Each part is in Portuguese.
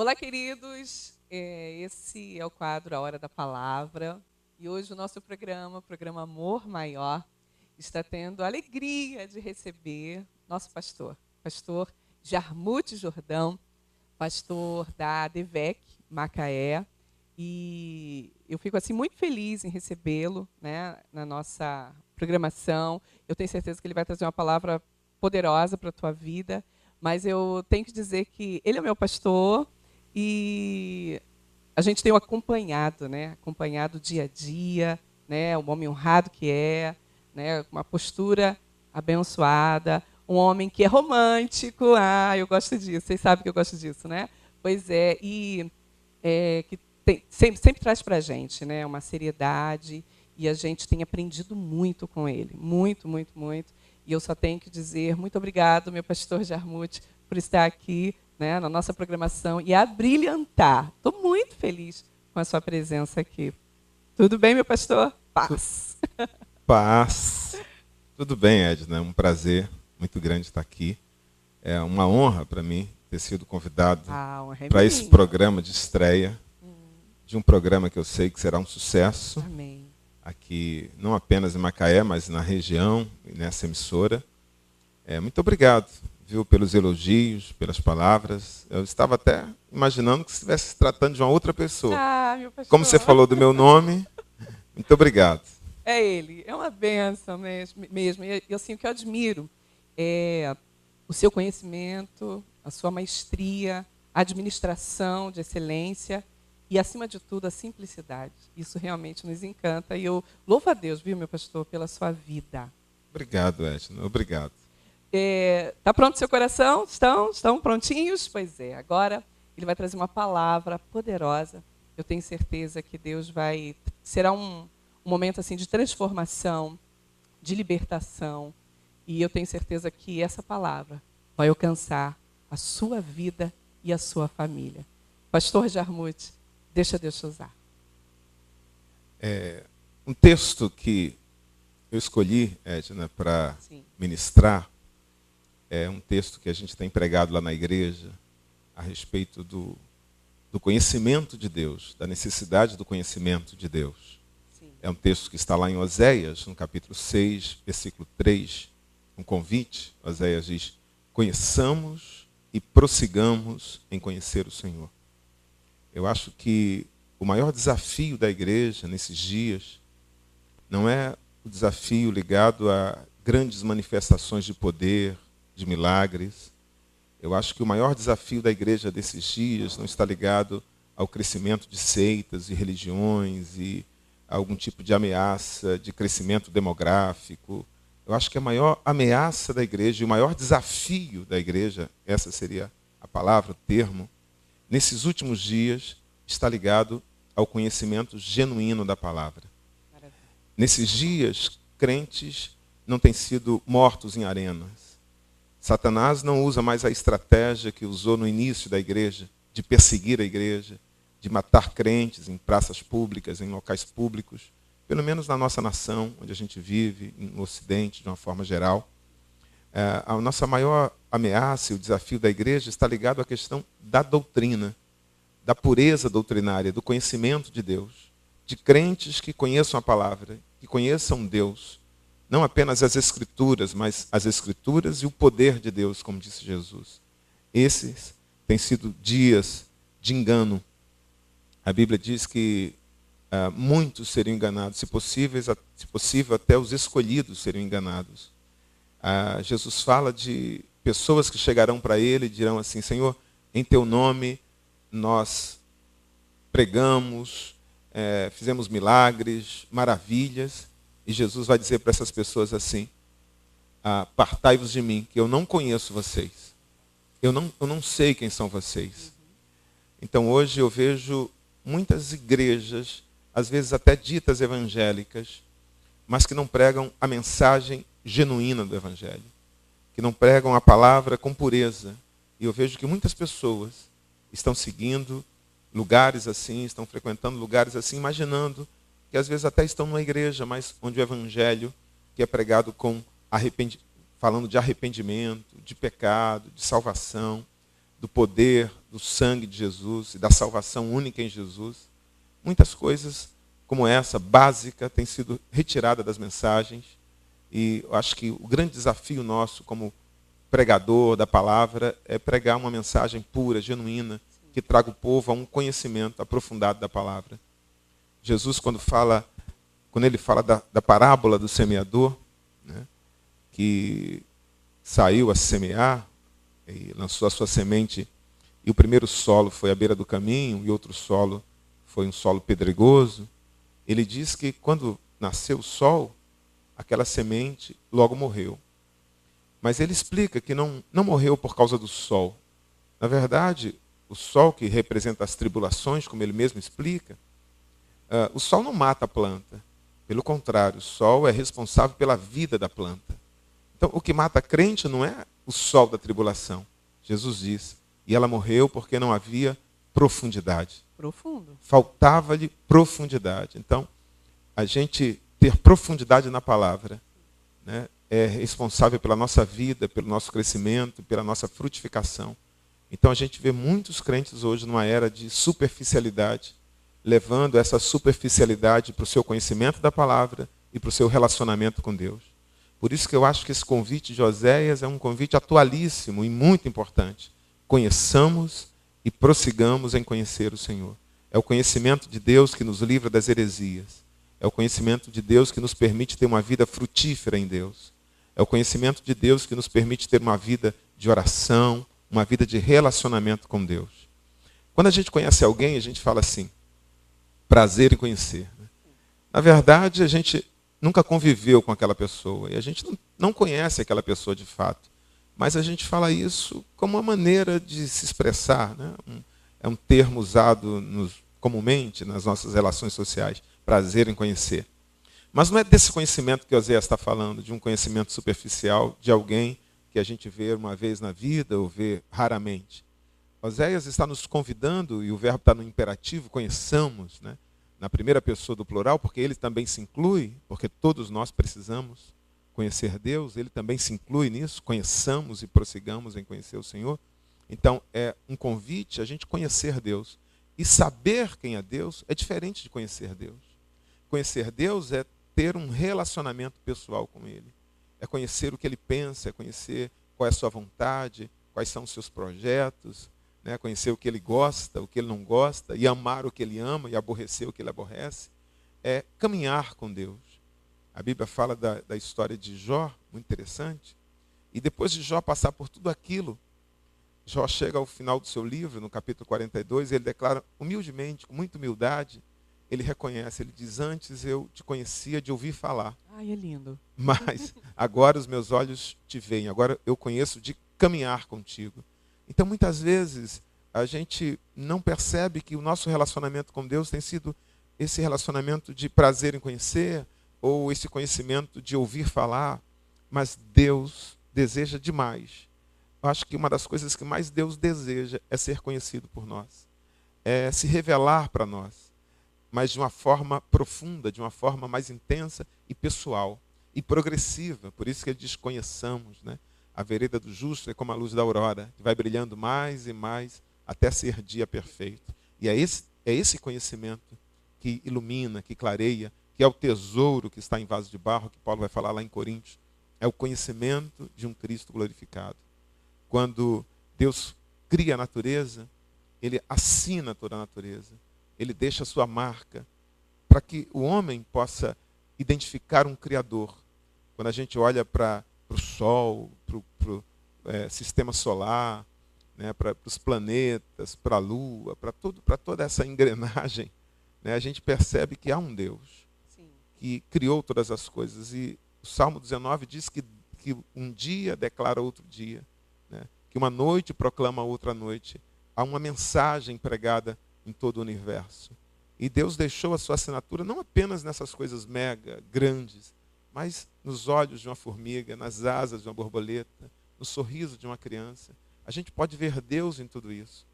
Olá, queridos. Esse é o quadro A Hora da Palavra. E hoje o nosso programa, o programa Amor Maior, está tendo a alegria de receber nosso pastor Jarmuth Jordão, pastor da ADVEC Macaé. E eu fico assim muito feliz em recebê-lo, né, na nossa programação. Eu tenho certeza que ele vai trazer uma palavra poderosa para a tua vida. Mas eu tenho que dizer que ele é meu pastor e a gente tem o acompanhado, né? Acompanhado dia a dia, né? Um homem honrado que é, né? Uma postura abençoada, um homem que é romântico. Ah, eu gosto disso. Vocês sabem que eu gosto disso, né? Pois é, e que sempre traz para a gente, né? Uma seriedade, e a gente tem aprendido muito com ele, muito, muito, muito. E eu só tenho que dizer muito obrigado, meu pastor Jarmuth, por estar aqui, né, na nossa programação e abrilhantar. Estou muito feliz com a sua presença aqui. Tudo bem, meu pastor? Paz. Paz. Tudo bem, Edna. É um prazer muito grande estar aqui. É uma honra para mim ter sido convidado para esse programa de estreia, de um programa que eu sei que será um sucesso. Amém. Aqui, não apenas em Macaé, mas na região, nessa emissora. Muito obrigado, viu, pelos elogios, pelas palavras. Eu estava até imaginando que estivesse se tratando de uma outra pessoa. Ah, meu pastor. Como você falou do meu nome, muito obrigado. É ele, é uma bênção mesmo. E assim, o que eu admiro é o seu conhecimento, a sua maestria, a administração de excelência e, acima de tudo, a simplicidade. Isso realmente nos encanta. E eu louvo a Deus, viu, meu pastor, pela sua vida. Obrigado, Edna. Obrigado. Está pronto seu coração? Estão prontinhos? Pois é. Agora ele vai trazer uma palavra poderosa. Eu tenho certeza que Deus será um momento assim de transformação, de libertação. E eu tenho certeza que essa palavra vai alcançar a sua vida e a sua família. Pastor Jarmuth, deixa Deus te usar. Um texto que eu escolhi, Edna, para ministrar, é um texto que a gente tem pregado lá na igreja a respeito do conhecimento de Deus, da necessidade do conhecimento de Deus. Sim. É um texto que está lá em Oséias, no capítulo 6, versículo 3, um convite. Oséias diz: conheçamos e prossigamos em conhecer o Senhor. Eu acho que o maior desafio da igreja nesses dias não é o desafio ligado a grandes manifestações de poder, de milagres. Eu acho que o maior desafio da igreja desses dias não está ligado ao crescimento de seitas e religiões e a algum tipo de ameaça de crescimento demográfico. Eu acho que a maior ameaça da igreja e o maior desafio da igreja, essa seria a palavra, o termo, nesses últimos dias, está ligado ao conhecimento genuíno da palavra. Maravilha. Nesses dias, crentes não têm sido mortos em arenas. Satanás não usa mais a estratégia que usou no início da igreja, de perseguir a igreja, de matar crentes em praças públicas, em locais públicos, pelo menos na nossa nação, onde a gente vive, no Ocidente, de uma forma geral. A nossa maior ameaça e o desafio da igreja está ligado à questão da doutrina, da pureza doutrinária, do conhecimento de Deus, de crentes que conheçam a palavra, que conheçam Deus, não apenas as Escrituras, mas as Escrituras e o poder de Deus, como disse Jesus. Esses têm sido dias de engano. A Bíblia diz que muitos seriam enganados, se possível até os escolhidos seriam enganados. Jesus fala de pessoas que chegarão para ele e dirão assim: Senhor, em teu nome nós pregamos, fizemos milagres, maravilhas. E Jesus vai dizer para essas pessoas assim: apartai-vos de mim, que eu não conheço vocês. Eu não sei quem são vocês. Então hoje eu vejo muitas igrejas, às vezes até ditas evangélicas, mas que não pregam a mensagem genuína do evangelho, que não pregam a palavra com pureza. E eu vejo que muitas pessoas estão seguindo lugares assim, estão frequentando lugares assim, imaginando que às vezes até estão numa igreja, mas onde o evangelho, que é pregado falando de arrependimento, de pecado, de salvação, do poder do sangue de Jesus e da salvação única em Jesus, muitas coisas como essa, básica, têm sido retiradas das mensagens. E eu acho que o grande desafio nosso como pregador da palavra é pregar uma mensagem pura, genuína, que traga o povo a um conhecimento aprofundado da palavra. Jesus, quando ele fala da parábola do semeador, né, que saiu a semear e lançou a sua semente, e o primeiro solo foi à beira do caminho, e outro solo foi um solo pedregoso, ele diz que quando nasceu o sol, aquela semente logo morreu. Mas ele explica que não morreu por causa do sol. Na verdade, o sol, que representa as tribulações, como ele mesmo explica, o sol não mata a planta. Pelo contrário, o sol é responsável pela vida da planta. Então, o que mata a crente não é o sol da tribulação. Jesus diz, e ela morreu porque não havia profundidade. Profundo. Faltava-lhe profundidade. Então, a gente ter profundidade na palavra, né, é responsável pela nossa vida, pelo nosso crescimento, pela nossa frutificação. Então, a gente vê muitos crentes hoje numa era de superficialidade, levando essa superficialidade para o seu conhecimento da palavra e para o seu relacionamento com Deus. Por isso que eu acho que esse convite de Oséias é um convite atualíssimo e muito importante. Conheçamos e prossigamos em conhecer o Senhor. É o conhecimento de Deus que nos livra das heresias. É o conhecimento de Deus que nos permite ter uma vida frutífera em Deus. É o conhecimento de Deus que nos permite ter uma vida de oração, uma vida de relacionamento com Deus. Quando a gente conhece alguém, a gente fala assim, prazer em conhecer. Na verdade, a gente nunca conviveu com aquela pessoa e a gente não conhece aquela pessoa de fato. Mas a gente fala isso como uma maneira de se expressar, né? É um termo usado comumente nas nossas relações sociais, prazer em conhecer. Mas não é desse conhecimento que Oséias está falando, de um conhecimento superficial de alguém que a gente vê uma vez na vida ou vê raramente. Oséias está nos convidando, e o verbo está no imperativo, conheçamos, né? Na primeira pessoa do plural, porque ele também se inclui, porque todos nós precisamos conhecer Deus, ele também se inclui nisso, conheçamos e prossigamos em conhecer o Senhor. Então, é um convite a gente conhecer Deus. E saber quem é Deus é diferente de conhecer Deus. Conhecer Deus é ter um relacionamento pessoal com Ele. É conhecer o que Ele pensa, é conhecer qual é a sua vontade, quais são os seus projetos, né? Conhecer o que Ele gosta, o que Ele não gosta, e amar o que Ele ama e aborrecer o que Ele aborrece. É caminhar com Deus. A Bíblia fala da história de Jó, muito interessante. E depois de Jó passar por tudo aquilo, Jó chega ao final do seu livro, no capítulo 42, e ele declara humildemente, com muita humildade, ele reconhece, ele diz, antes eu te conhecia de ouvir falar. Ai, é lindo. Mas agora os meus olhos te veem, agora eu conheço de caminhar contigo. Então, muitas vezes, a gente não percebe que o nosso relacionamento com Deus tem sido esse relacionamento de prazer em conhecer, ou esse conhecimento de ouvir falar, mas Deus deseja demais. Eu acho que uma das coisas que mais Deus deseja é ser conhecido por nós, é se revelar para nós, mas de uma forma profunda, de uma forma mais intensa e pessoal e progressiva. Por isso que ele diz, conheçamos, né? A vereda do justo é como a luz da aurora, que vai brilhando mais e mais até ser dia perfeito. E é esse conhecimento que ilumina, que clareia, que é o tesouro que está em vaso de barro, que Paulo vai falar lá em Coríntios. É o conhecimento de um Cristo glorificado. Quando Deus cria a natureza, Ele assina toda a natureza. Ele deixa a sua marca para que o homem possa identificar um Criador. Quando a gente olha para o Sol, para o sistema solar, né, para os planetas, para a Lua, para toda essa engrenagem, né, a gente percebe que há um Deus que criou todas as coisas. E o Salmo 19 diz que um dia declara outro dia, né? Que uma noite proclama outra noite. Há uma mensagem pregada em todo o universo. E Deus deixou a sua assinatura não apenas nessas coisas mega, grandes, mas nos olhos de uma formiga, nas asas de uma borboleta, no sorriso de uma criança. A gente pode ver Deus em tudo isso.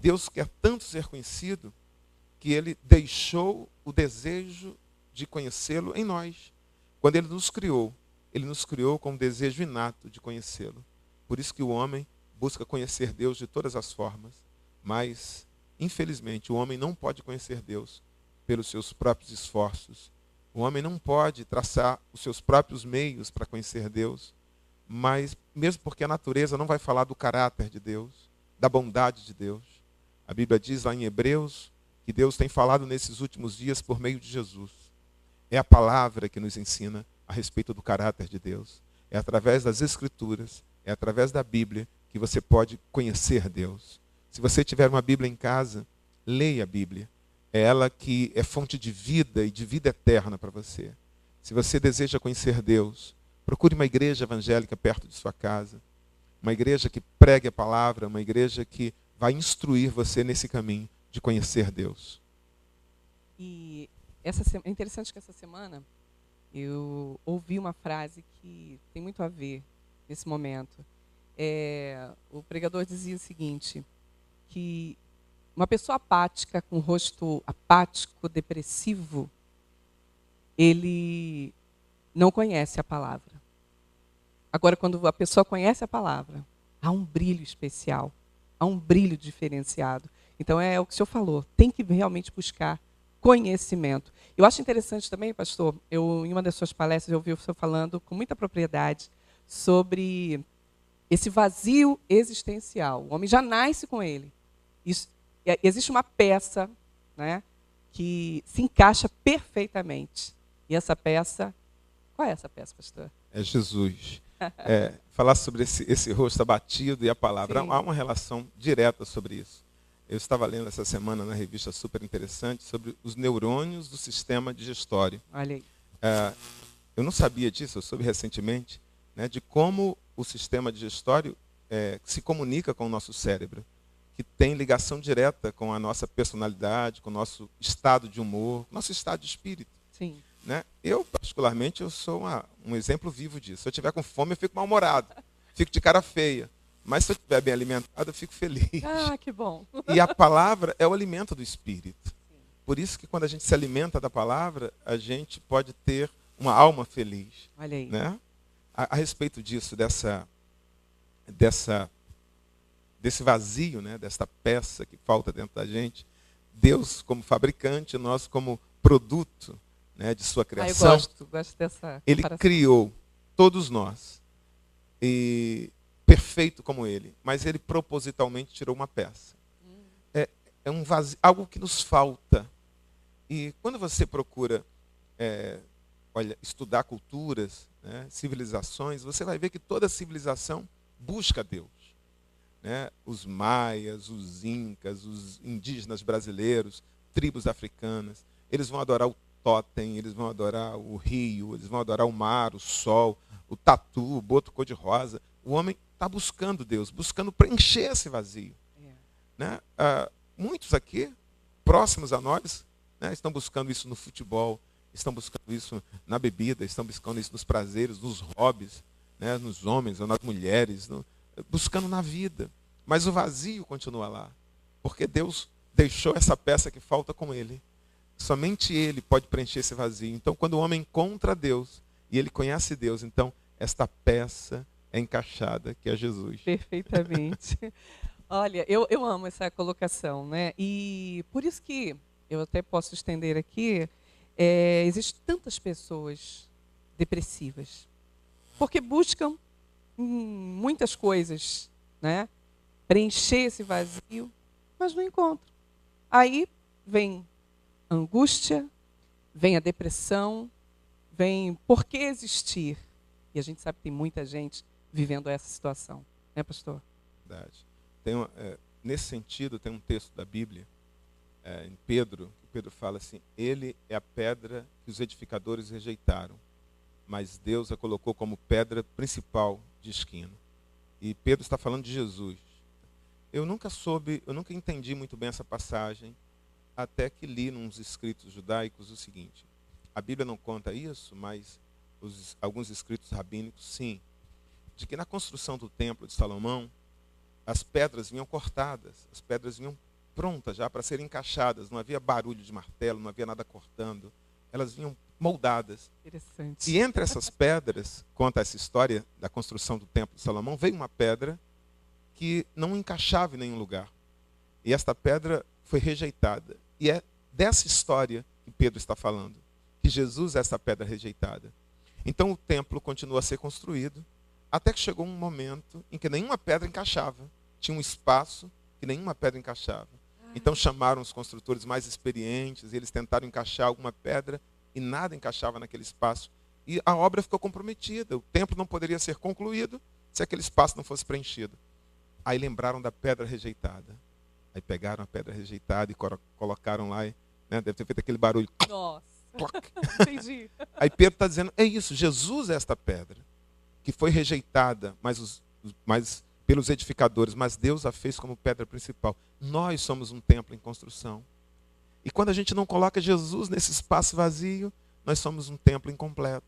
Deus quer tanto ser conhecido que Ele deixou o desejo de conhecê-lo em nós. Quando Ele nos criou com um desejo inato de conhecê-lo. Por isso que o homem busca conhecer Deus de todas as formas. Mas, infelizmente, o homem não pode conhecer Deus pelos seus próprios esforços. O homem não pode traçar os seus próprios meios para conhecer Deus, mas mesmo porque a natureza não vai falar do caráter de Deus, da bondade de Deus. A Bíblia diz lá em Hebreus que Deus tem falado nesses últimos dias por meio de Jesus. É a palavra que nos ensina a respeito do caráter de Deus. É através das Escrituras, é através da Bíblia que você pode conhecer Deus. Se você tiver uma Bíblia em casa, leia a Bíblia. É ela que é fonte de vida e de vida eterna para você. Se você deseja conhecer Deus, procure uma igreja evangélica perto de sua casa. Uma igreja que pregue a palavra, uma igreja que vai instruir você nesse caminho de conhecer Deus. E é interessante que essa semana eu ouvi uma frase que tem muito a ver nesse momento. O pregador dizia o seguinte, que uma pessoa apática, com o rosto apático, depressivo, ele não conhece a palavra. Agora, quando a pessoa conhece a palavra, há um brilho especial, há um brilho diferenciado. Então, é o que o senhor falou, tem que realmente buscar conhecimento. Eu acho interessante também, pastor, em uma das suas palestras, eu ouvi o senhor falando com muita propriedade sobre esse vazio existencial. O homem já nasce com ele. Existe uma peça, né, que se encaixa perfeitamente. E essa peça, qual é essa peça, pastor? É Jesus. Falar sobre esse rosto abatido e a palavra. Sim. Há uma relação direta sobre isso. Eu estava lendo essa semana na revista super interessante sobre os neurônios do sistema digestório. Olha aí. Eu não sabia disso, eu soube recentemente, né, de como o sistema digestório se comunica com o nosso cérebro, que tem ligação direta com a nossa personalidade, com o nosso estado de humor, nosso estado de espírito. Sim. Né? Eu, particularmente, eu sou um exemplo vivo disso. Se eu estiver com fome, eu fico mal-humorado, fico de cara feia. Mas se eu estiver bem alimentado, eu fico feliz. Ah, que bom. E a palavra é o alimento do espírito. Por isso que quando a gente se alimenta da palavra, a gente pode ter uma alma feliz. Olha aí. Né? A respeito disso, desse vazio, né? Dessa peça que falta dentro da gente, Deus como fabricante, nós como produto, né, de sua criação. Eu gosto dessa Ele comparação. criou todos nós, e perfeito como ele, mas ele propositalmente tirou uma peça. É um vazio, algo que nos falta. E quando você procura estudar culturas, né, civilizações, você vai ver que toda civilização busca Deus. Né? Os maias, os incas, os indígenas brasileiros, tribos africanas, eles vão adorar o totem, eles vão adorar o rio, eles vão adorar o mar, o sol, o tatu, o boto cor-de-rosa. O homem está buscando Deus, buscando preencher esse vazio. Né? Muitos aqui, próximos a nós, né, estão buscando isso no futebol, estão buscando isso na bebida, estão buscando isso nos prazeres, nos hobbies, né, nos homens ou nas mulheres, buscando na vida. Mas o vazio continua lá, porque Deus deixou essa peça que falta com ele. Somente ele pode preencher esse vazio. Então, quando o homem encontra Deus e ele conhece Deus, então esta peça é encaixada, que é Jesus. Perfeitamente. Olha, eu amo essa colocação, né? E por isso que eu até posso estender aqui, existem tantas pessoas depressivas, porque buscam muitas coisas, né? Preencher esse vazio, mas não encontram. Aí vem a angústia, vem a depressão, vem por que existir? E a gente sabe que tem muita gente vivendo essa situação, né, pastor? Verdade. Nesse sentido, tem um texto da Bíblia, em Pedro, que Pedro fala assim: ele é a pedra que os edificadores rejeitaram, mas Deus a colocou como pedra principal de esquina. E Pedro está falando de Jesus. Eu nunca entendi muito bem essa passagem, até que li nos escritos judaicos o seguinte: a Bíblia não conta isso, mas alguns escritos rabínicos, sim, de que na construção do templo de Salomão, as pedras vinham cortadas, as pedras vinham prontas já para serem encaixadas, não havia barulho de martelo, não havia nada cortando, elas vinham moldadas. Interessante. E entre essas pedras, conta essa história da construção do templo de Salomão, veio uma pedra que não encaixava em nenhum lugar. E esta pedra foi rejeitada. E é dessa história que Pedro está falando, que Jesus é essa pedra rejeitada. Então o templo continua a ser construído, até que chegou um momento em que nenhuma pedra encaixava. Tinha um espaço que nenhuma pedra encaixava. Então chamaram os construtores mais experientes, e eles tentaram encaixar alguma pedra, e nada encaixava naquele espaço. E a obra ficou comprometida. O templo não poderia ser concluído se aquele espaço não fosse preenchido. Aí lembraram da pedra rejeitada. Aí pegaram a pedra rejeitada e colocaram lá, né, deve ter feito aquele barulho. Nossa, Cloc. entendi. Aí Pedro está dizendo, é isso, Jesus é esta pedra, que foi rejeitada, mas pelos edificadores, mas Deus a fez como pedra principal. Nós somos um templo em construção. E quando a gente não coloca Jesus nesse espaço vazio, nós somos um templo incompleto.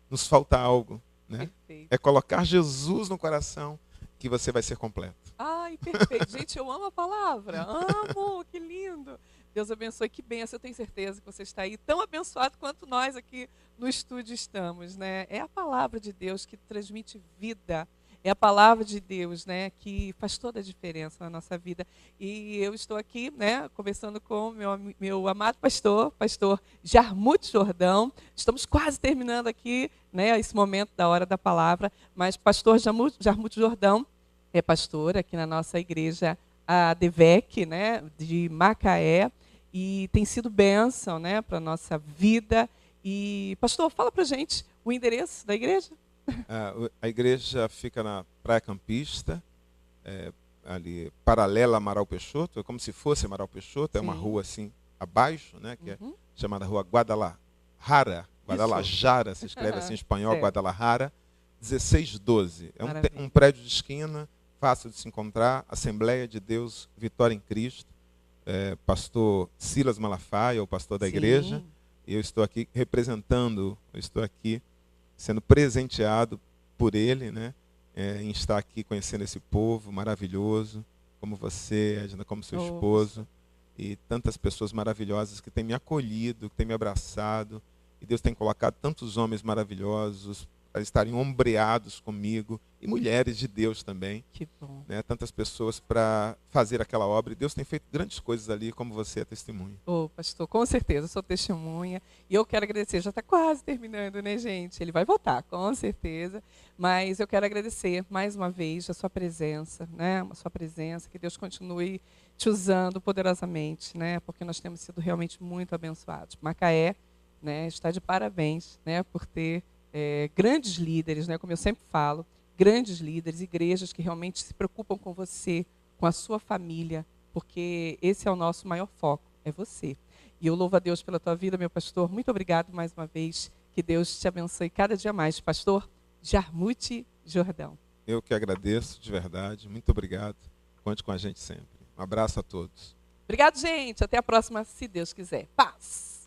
Nos falta algo, né? Perfeito. É colocar Jesus no coração que você vai ser completo. Ai, perfeito. Gente, eu amo a palavra. Amo, que lindo. Deus abençoe, que benção. Eu tenho certeza que você está aí tão abençoado quanto nós aqui no estúdio estamos, né? É a palavra de Deus que transmite vida. É a palavra de Deus, né, que faz toda a diferença na nossa vida. E eu estou aqui, né, conversando com meu amado pastor Jarmuth Jordão. Estamos quase terminando aqui, né, esse momento da hora da palavra. Mas pastor Jarmuth Jordão é pastor aqui na nossa igreja, a DEVEC, né, de Macaé, e tem sido bênção, né, para a nossa vida. E, pastor, fala para a gente o endereço da igreja. A igreja fica na Praia Campista, ali paralela a Amaral Peixoto, é como se fosse Amaral Peixoto, é uma rua assim abaixo, né, que é chamada Rua Guadalajara, se escreve assim em espanhol, Guadalajara, 1612. É um prédio de esquina, fácil de se encontrar, Assembleia de Deus, Vitória em Cristo, pastor Silas Malafaia, o pastor da igreja, e eu estou aqui representando, sendo presenteado por ele, né, em estar aqui conhecendo esse povo maravilhoso, como você, Edna, como seu esposo, e tantas pessoas maravilhosas que têm me acolhido, que têm me abraçado, e Deus tem colocado tantos homens maravilhosos para estarem ombreados comigo, e mulheres de Deus também. Que bom. Né, tantas pessoas para fazer aquela obra, e Deus tem feito grandes coisas ali, como você é testemunha. Pastor, com certeza, eu sou testemunha, e eu quero agradecer, já está quase terminando, né, gente? Ele vai voltar, com certeza, mas eu quero agradecer mais uma vez a sua presença, né? A sua presença, que Deus continue te usando poderosamente, né? Porque nós temos sido realmente muito abençoados. Macaé, né, está de parabéns, né, por ter grandes líderes, né, como eu sempre falo, grandes líderes, igrejas que realmente se preocupam com você, com a sua família, porque esse é o nosso maior foco, é você. E eu louvo a Deus pela tua vida, meu pastor. Muito obrigado mais uma vez. Que Deus te abençoe cada dia mais. Pastor Jarmuth Jordão. Eu que agradeço, de verdade. Muito obrigado. Conte com a gente sempre. Um abraço a todos. Obrigado, gente. Até a próxima, se Deus quiser. Paz.